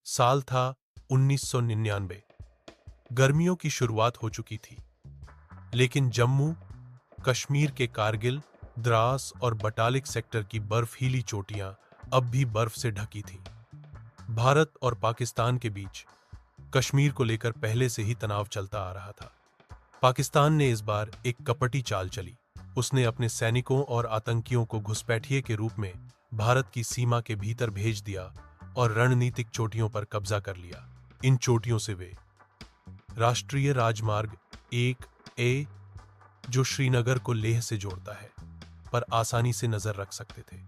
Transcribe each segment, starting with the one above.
साल था 1999। गर्मियों की शुरुआत हो चुकी थी, लेकिन जम्मू कश्मीर के कारगिल, द्रास और बटालिक सेक्टर की बर्फीली चोटियां अब भी बर्फ से ढकी थीं। भारत और पाकिस्तान के बीच कश्मीर को लेकर पहले से ही तनाव चलता आ रहा था। पाकिस्तान ने इस बार एक कपटी चाल चली। उसने अपने सैनिकों और आतंकियों को घुसपैठिए के रूप में भारत की सीमा के भीतर भेज दिया और रणनीतिक चोटियों पर कब्जा कर लिया। इन चोटियों से वे राष्ट्रीय राजमार्ग 1A, जो श्रीनगर को लेह से जोड़ता है, पर आसानी से नजर रख सकते थे।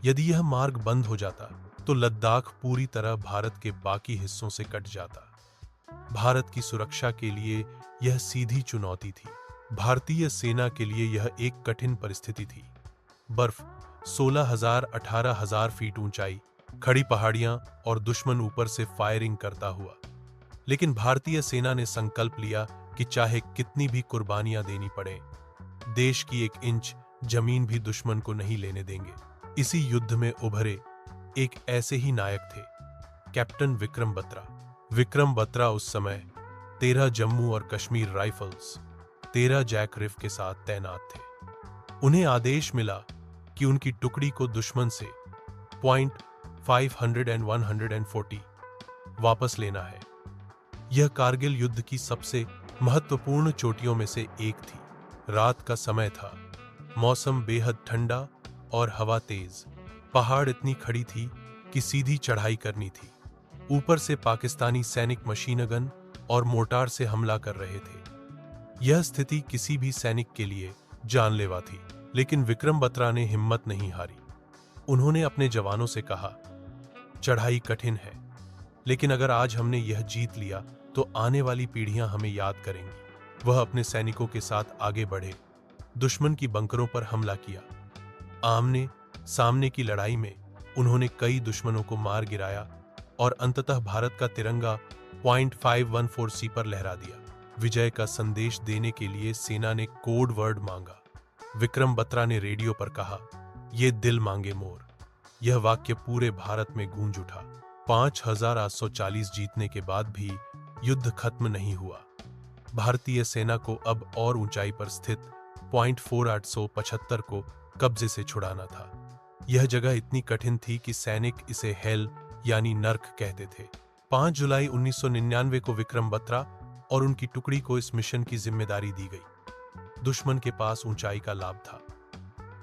यदि यह मार्ग बंद हो जाता तो लद्दाख पूरी तरह भारत के बाकी हिस्सों से कट जाता। भारत की सुरक्षा के लिए यह सीधी चुनौती थी। भारतीय सेना के लिए यह एक कठिन परिस्थिति थी। बर्फ 16,000-18,000 फीट ऊंचाई, खड़ी पहाड़ियां और दुश्मन ऊपर से फायरिंग करता हुआ। लेकिन भारतीय सेना ने संकल्प लिया कि चाहे कितनी भी कुर्बानियां देनी पड़े, देश की एक इंच जमीन भी दुश्मन को नहीं लेने देंगे। इसी युद्ध में उभरे एक ऐसे ही नायक थे, कैप्टन विक्रम बत्रा। विक्रम बत्रा उस समय 13 जम्मू और कश्मीर राइफल्स, 13 जैक रिफ के साथ तैनात थे। उन्हें आदेश मिला कि उनकी टुकड़ी को दुश्मन से पॉइंट 500 और 140 वापस लेना है। यह कारगिल युद्ध की सबसे महत्वपूर्ण चोटियों में से एक थी। रात का समय था, मौसम बेहद ठंडा और हवा तेज। पहाड़ इतनी खड़ी थी कि सीधी चढ़ाई करनी थी। ऊपर से पाकिस्तानी सैनिक मशीन गन और मोर्टार से हमला कर रहे थे। यह स्थिति किसी भी सैनिक के लिए जानलेवा थी, लेकिन विक्रम बत्रा ने हिम्मत नहीं हारी। उन्होंने अपने जवानों से कहा, चढ़ाई कठिन है, लेकिन अगर आज हमने यह जीत लिया तो आने वाली पीढ़ियां हमें याद करेंगी। वह अपने सैनिकों के साथ आगे बढ़े, दुश्मन की बंकरों पर हमला किया। आमने सामने की लड़ाई में उन्होंने कई दुश्मनों को मार गिराया और अंततः भारत का तिरंगा .514C पर लहरा दिया। विजय का संदेश देने के लिए सेना ने कोड वर्ड मांगा। विक्रम बत्रा ने रेडियो पर कहा, ये दिल मांगे मोर। यह वाक्य पूरे भारत में गूंज उठा। 5,840 जीतने के बाद भी युद्ध खत्म नहीं हुआ। भारतीय सेना को अब और ऊंचाई पर स्थित .4875 को कब्जे से छुड़ाना था। यह जगह इतनी कठिन थी कि सैनिक इसे हेल यानी नर्क कहते थे। 5 जुलाई 1999 को विक्रम बत्रा और उनकी टुकड़ी को इस मिशन की जिम्मेदारी दी गई। दुश्मन के पास ऊंचाई का लाभ था।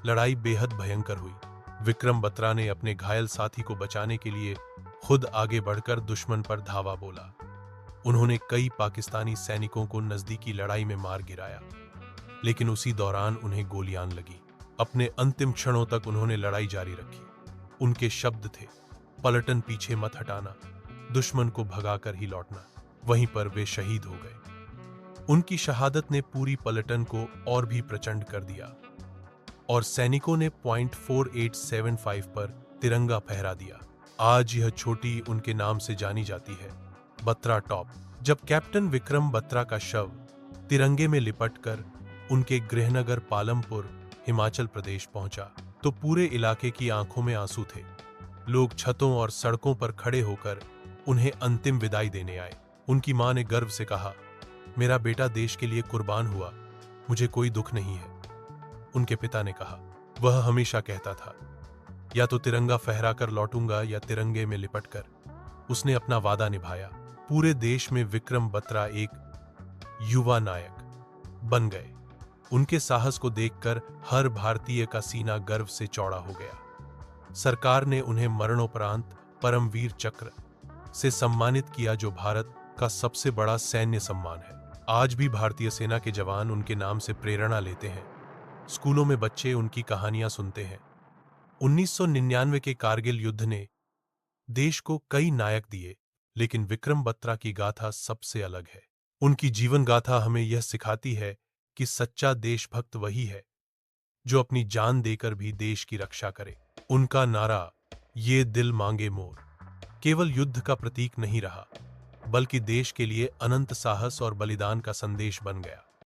लड़ाई बेहद भयंकर हुई। विक्रम बत्रा ने अपने घायल साथी को बचाने के लिए खुद आगे बढ़कर दुश्मन पर धावा बोला। उन्होंने कई पाकिस्तानी सैनिकों को नजदीकी लड़ाई में मार गिराया, लेकिन उसी दौरान उन्हें गोलियां लगी। अपने अंतिम क्षणों तक उन्होंने लड़ाई जारी रखी। उनके शब्द थे, पलटन पीछे मत हटाना, दुश्मन को भगाकर ही लौटना। वहीं पर वे शहीद हो गए। उनकी शहादत ने पूरी पलटन को और भी प्रचंड कर दिया और सैनिकों ने .4875 पर तिरंगा फहरा दिया। आज यह छोटी उनके नाम से जानी जाती है, बत्रा टॉप। जब कैप्टन विक्रम बत्रा का शव तिरंगे में लिपटकर उनके गृहनगर पालमपुर, हिमाचल प्रदेश पहुंचा, तो पूरे इलाके की आंखों में आंसू थे। लोग छतों और सड़कों पर खड़े होकर उन्हें अंतिम विदाई देने आए। उनकी मां ने गर्व से कहा, मेरा बेटा देश के लिए कुर्बान हुआ, मुझे कोई दुख नहीं है। उनके पिता ने कहा, वह हमेशा कहता था, या तो तिरंगा फहरा कर लौटूंगा या तिरंगे में लिपटकर। उसने अपना वादा निभाया। पूरे देश में विक्रम बत्रा एक युवा नायक बन गए। उनके साहस को देखकर हर भारतीय का सीना गर्व से चौड़ा हो गया। सरकार ने उन्हें मरणोपरांत परमवीर चक्र से सम्मानित किया, जो भारत का सबसे बड़ा सैन्य सम्मान है। आज भी भारतीय सेना के जवान उनके नाम से प्रेरणा लेते हैं। स्कूलों में बच्चे उनकी कहानियां सुनते हैं। 1999 के कारगिल युद्ध ने देश को कई नायक दिए, लेकिन विक्रम बत्रा की गाथा सबसे अलग है। उनकी जीवन गाथा हमें यह सिखाती है कि सच्चा देशभक्त वही है जो अपनी जान देकर भी देश की रक्षा करे। उनका नारा, ये दिल मांगे मोर, केवल युद्ध का प्रतीक नहीं रहा, बल्कि देश के लिए अनंत साहस और बलिदान का संदेश बन गया।